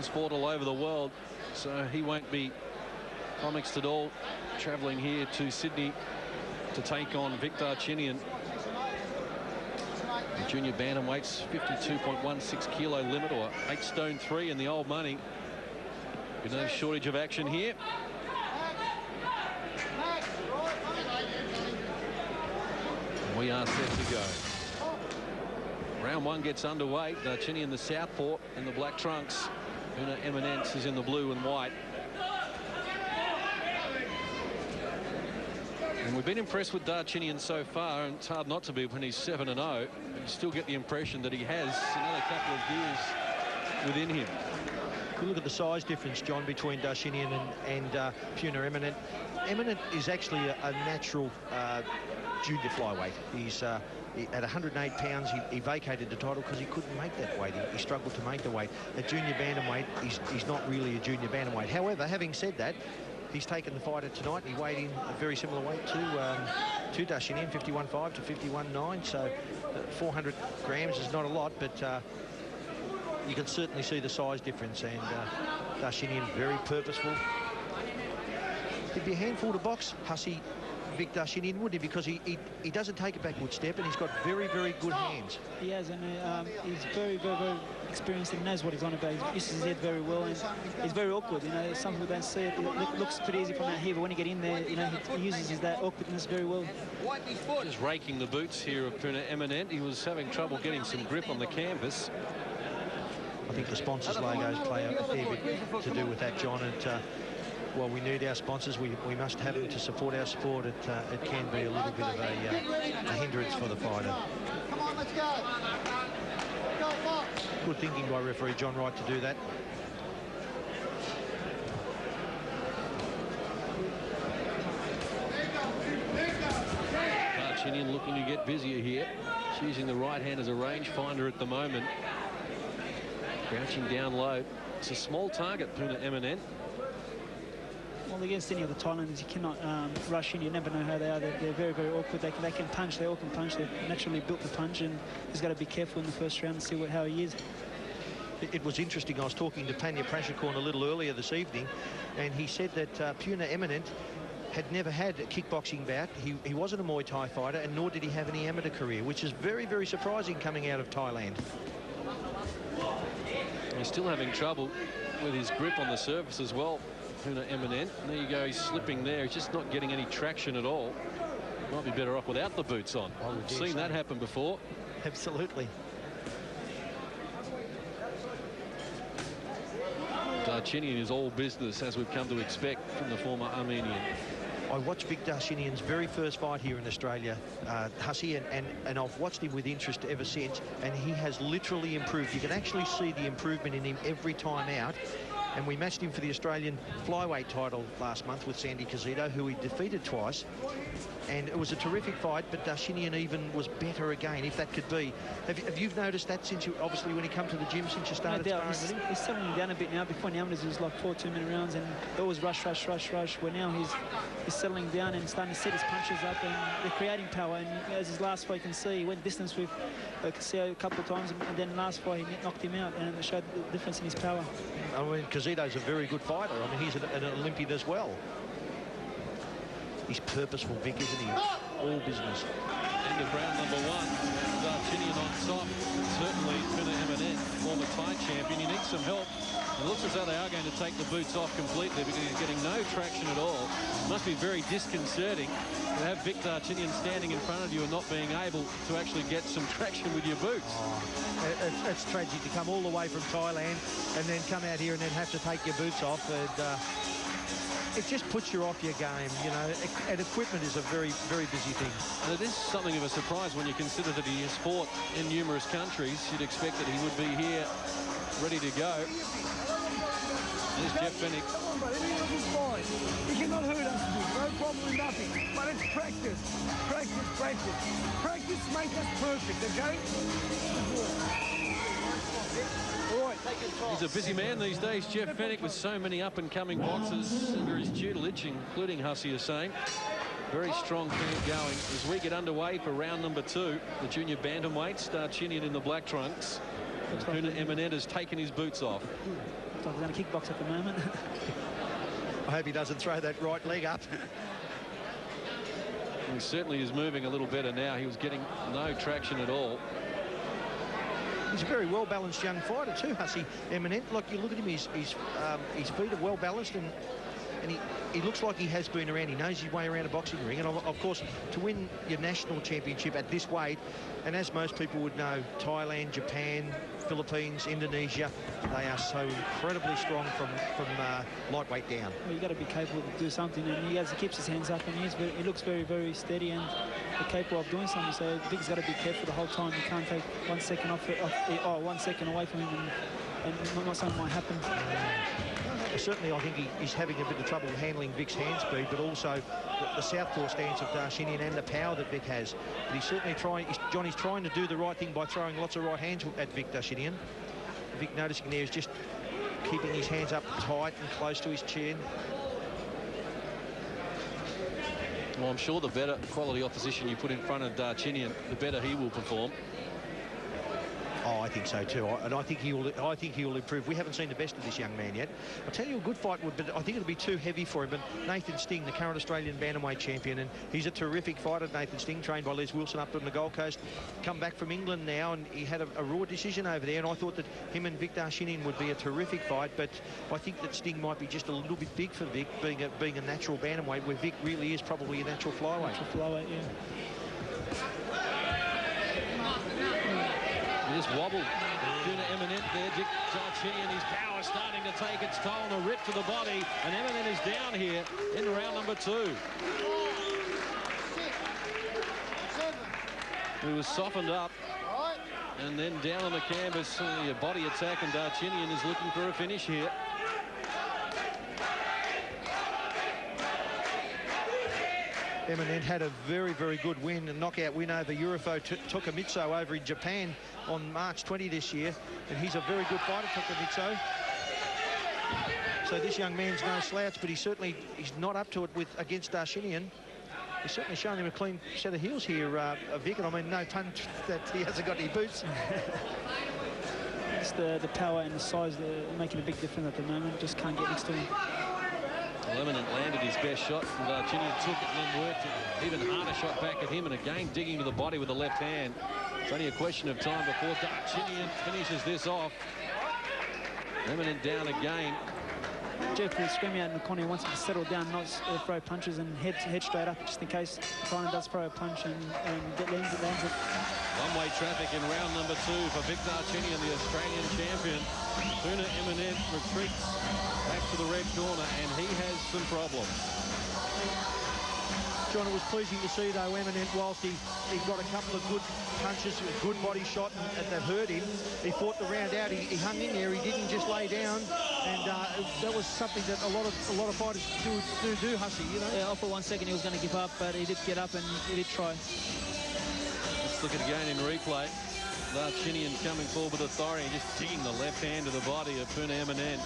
He's fought all over the world, so he won't be flummoxed at all travelling here to Sydney to take on Vic Darchinyan. The junior bantamweight's 52.16 kilo limit, or 8 stone 3 in the old money. With no shortage of action here. We are set to go. Round 1 gets underway. Darchinyan, the southpaw, in the black trunks. Puna Eminent is in the blue and white. And we've been impressed with Darchinyan so far, and it's hard not to be when he's 7-0. But you still get the impression that he has another couple of years within him. You look at the size difference, John, between Darchinyan and Puna Eminent. Eminent is actually a natural junior flyweight. He's at 108 pounds. He vacated the title because he couldn't make that weight. He struggled to make the weight. At junior bantamweight, he's not really a junior bantamweight. However, having said that, he's taken the fight tonight. He weighed in a very similar weight to Darchinyan, 51.5 to 51.9. So 400 grams is not a lot, but you can certainly see the size difference. And Darchinyan very purposeful. It'd be a handful to box, Hussey, Vic Darchinyan, wouldn't he? Because he doesn't take a backward step, and he's got very, very good hands. He has, and he's very, very, very experienced and knows what he's on about. He uses his head very well, and he's very awkward. You know, some people don't see it. It looks pretty easy from out here, but when you get in there, you know, he uses that awkwardness very well. Just raking the boots here of Puna Eminent. He was having trouble getting some grip on the canvas. I think the sponsors' logos play a fair bit to do with that, John. And while we need our sponsors, we must have them to support our sport. It can be a little bit of a hindrance for the fighter. Come on, let's go. Go, box. Good thinking by referee John Wright to do that. Darchinyan looking to get busier here. He's using the right hand as a rangefinder at the moment. Crouching down low. It's a small target, Puna Eminent. Well, against any of the Thailanders, you cannot rush in. You never know how they are. They're very, very awkward. They can punch. They all can punch. They've naturally built the punch, and he's got to be careful in the first round and see how he is. It was interesting. I was talking to Panya Prashikorn a little earlier this evening, and he said that Puna Eminent had never had a kickboxing bout. He wasn't a Muay Thai fighter, and nor did he have any amateur career, which is very, very surprising coming out of Thailand. He's still having trouble with his grip on the surface as well, Puna Eminent. There you go, he's slipping there. He's just not getting any traction at all. Might be better off without the boots on. I've seen that happen before. Absolutely. Darchinyan is all business, as we've come to expect from the former Armenian. I watched Vic Darchinyan's very first fight here in Australia, Hussey, and I've watched him with interest ever since, and he has literally improved. You can actually see the improvement in him every time out. And we matched him for the Australian flyweight title last month with Sandy Casito, who he defeated twice. And it was a terrific fight, but Darchinyan even was better again, if that could be. Have you noticed that since you, obviously, when you come to the gym since you started sparring with him? He's settling down a bit now. Before now, it was like 4 2-minute rounds, and always rush, rush, rush, rush. Where now he's settling down and starting to set his punches up, and they're creating power. And as his last fight, you can see he went distance with Casito a couple of times, and then last fight he knocked him out, and it showed the difference in his power. I mean, Casito's a very good fighter. I mean, he's an Olympian as well. He's purposeful, Vic, isn't he? All business. End of round number 1. Darchinyan on top. Certainly, Puna Eminent, former Thai champion. He needs some help. It looks as though they are going to take the boots off completely because he's getting no traction at all. It must be very disconcerting to have Vic Darchinyan standing in front of you and not being able to actually get some traction with your boots. Oh, it's tragic to come all the way from Thailand and then come out here and then have to take your boots off. And, it just puts you off your game, you know, and equipment is a very, very busy thing. And it is something of a surprise when you consider that he has fought in numerous countries. You'd expect that he would be here ready to go. There's Jeff Fennick. Come on, buddy, everything's fine. You cannot hurt us, no problem with nothing. But it's practice, practice, practice. Practice makes us perfect, okay? He's a busy man these days, Jeff Fennick, with so many up-and-coming boxers under his tutelage, including Hussey Hussein. Very strong camp going as we get underway for round number 2. The junior bantamweights, Darchinyan in the black trunks. Puna Eminent has taken his boots off. Looks like he's going to kickbox at the moment. I hope he doesn't throw that right leg up. He certainly is moving a little better now. He was getting no traction at all. He's a very well-balanced young fighter too, Hussey Eminent. Like, you look at him, his feet are well-balanced, and he looks like he has been around. He knows his way around a boxing ring. And of course, to win your national championship at this weight, and as most people would know, Thailand, Japan, Philippines, Indonesia, they are so incredibly strong from lightweight down. Well, you've got to be capable to do something, and he keeps his hands up, and he looks very, very steady and capable of doing something. So Vic's got to be careful the whole time. You can't take 1 second 1 second away from him, and not something might happen. Certainly, I think he's having a bit of trouble handling Vic's hand speed, but also the southpaw stance of Darchinyan and the power that Vic has. But he's certainly trying. Johnny's trying to do the right thing by throwing lots of right hands at Vic Darchinyan. Vic, noticing there, is just keeping his hands up tight and close to his chin. Well, I'm sure the better quality opposition you put in front of Darchinyan, the better he will perform. Oh, I think so too, and I think he will improve. We haven't seen the best of this young man yet. I'll tell you, a good fight would, but I think it'll be too heavy for him. But Nathan Sting, the current Australian bantamweight champion, and he's a terrific fighter. Nathan Sting, trained by Les Wilson up on the Gold Coast, come back from England now, and he had a raw decision over there. And I thought that him and Vic Darchinyan would be a terrific fight, but I think that Sting might be just a little bit big for Vic, being a natural bantamweight, where Vic really is probably a natural flyweight. Natural flyweight, yeah. He just wobbled. Puna Eminent there. Vic Darchinyan, his power starting to take its toll, and a rip to the body, and Eminent is down here in round number 2. He was softened up and then down on the canvas, a body attack, and Darchinyan is looking for a finish here. Eminent had a very, very good win, a knockout win over Urofo Tokamitsu over in Japan on March 20 this year, and he's a very good fighter, Tokamitsu. So this young man's no slouch, but he's not up to it against Darchinyan. He's certainly showing him a clean set of heels here, Vic, and I mean, no pun that he hasn't got any boots. It's the power and the size that are making a big difference at the moment. Just can't get next to him. Eminent landed his best shot, and Darchinyan took it and then worked an even harder shot back at him, and again digging to the body with the left hand. It's only a question of time before Darchinyan finishes this off. Eminent down again. Jeff is screaming out in the corner. He wants him to settle down, not throw punches, and head straight up, just in case the opponent does throw a punch and lands it. One-way traffic in round number 2 for Vic Darchinyan, the Australian champion. Puna Eminent retreats back to the red corner, and he has some problems. John, it was pleasing to see, though, Eminent, whilst he got a couple of good punches, a good body shot, and that hurt him, he fought the round out. He hung in there. He didn't just lay down, and that was something that a lot of fighters do, Hussey, you know. Yeah, for 1 second he was going to give up, but he did get up and he did try. Let's look at it again in replay. Darchinyan coming forward with authority, just digging the left hand to the body of Puna Eminent.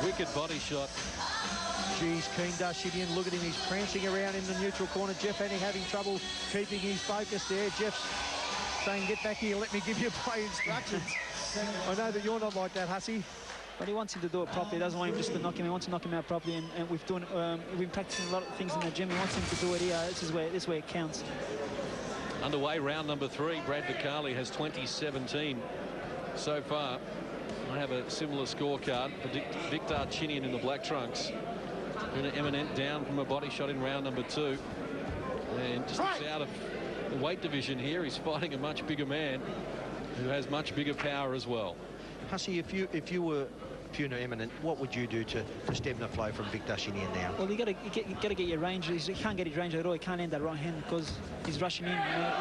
Wicked body shot. Geez, keen Darchinyan, look at him, he's prancing around in the neutral corner. Jeff Henning having trouble keeping his focus there. Jeff's saying, get back here, let me give you play instructions. I know that you're not like that, Hussey. But he wants him to do it properly. He doesn't want him just to knock him. He wants to knock him out properly, and we've been practicing a lot of things in the gym. He wants him to do it here. This is where it counts. Underway, round number 3. Brad Vicali has 20-17 so far. I have a similar scorecard for Vic Darchinyan in the black trunks. Puna Eminent down from a body shot in round number 2. And just out of the weight division here, he's fighting a much bigger man who has much bigger power as well. Hussey, if you were Puna Eminent, what would you do to stem the flow from Vic Darchinyan now? Well, you got to get your range. He can't get his range at all. He can't land that right hand because he's rushing in.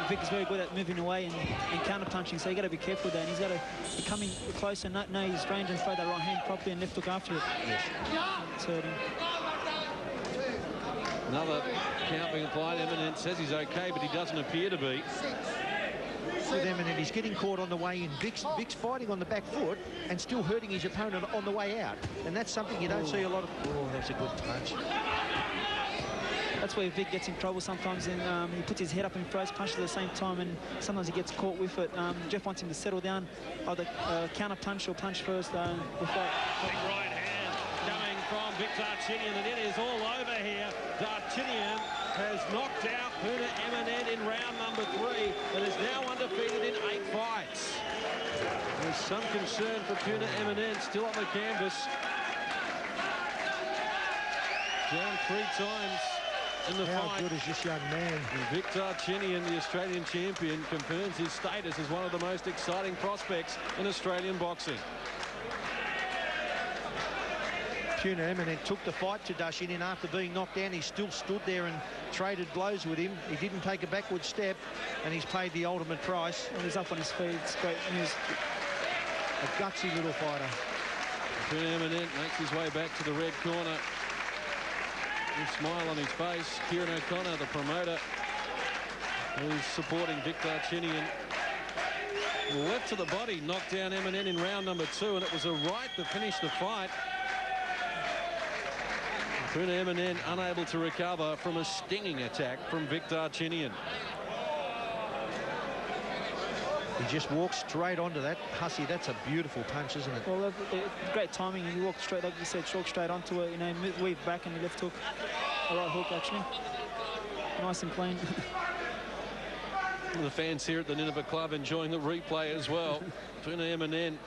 Vic is very good at moving away and counter punching, so you got to be careful with that. And he's got to be coming close and know his range and throw that right hand properly and left hook after it. Yes. It's hurting. Another count being applied. Eminent says he's okay, but he doesn't appear to be. With Eminent, he's getting caught on the way in. Vic's fighting on the back foot and still hurting his opponent on the way out. And that's something you don't see a lot of. Oh, that's a good punch. that's where Vic gets in trouble sometimes, and he puts his head up and throws punches at the same time, and sometimes he gets caught with it. Jeff wants him to settle down, either counter punch or punch first. Big right hand coming from Vic Darchinyan, and it is all over here. Darchinyan has knocked out Puna Eminent in round number 3 and is now undefeated in 8 fights. There's some concern for Puna Eminent still on the canvas. Down 3 times in the fight. How good is this young man? And Vic Darchinyan, the Australian champion, confirms his status as one of the most exciting prospects in Australian boxing. Puna Eminent took the fight to Darchinyan after being knocked down. He still stood there and traded blows with him. He didn't take a backward step, and he's paid the ultimate price. And he's up on his feet. It's great news. A gutsy little fighter. Puna Eminent makes his way back to the red corner. A smile on his face. Kieran O'Connor, the promoter, who's supporting Vic Darchinyan. Left to the body, knocked down Eminent in round number 2, and it was a right to finish the fight. Puna Eminent unable to recover from a stinging attack from Vic Darchinyan. He just walks straight onto that. Hussey, that's a beautiful punch, isn't it? Well, great timing. He walked straight, like you said, walked straight onto it. You know, weave back and the left hook, a right hook actually, nice and clean. The fans here at the Nineveh Club enjoying the replay as well. Puna Eminent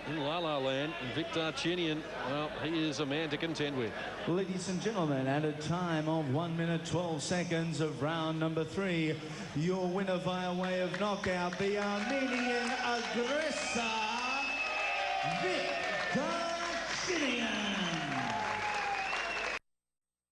in La La Land, and Vic Darchinyan, well, he is a man to contend with. Ladies and gentlemen, at a time of 1 minute 12 seconds of round number 3, your winner via way of knockout, the Armenian aggressor, Vic Darchinyan.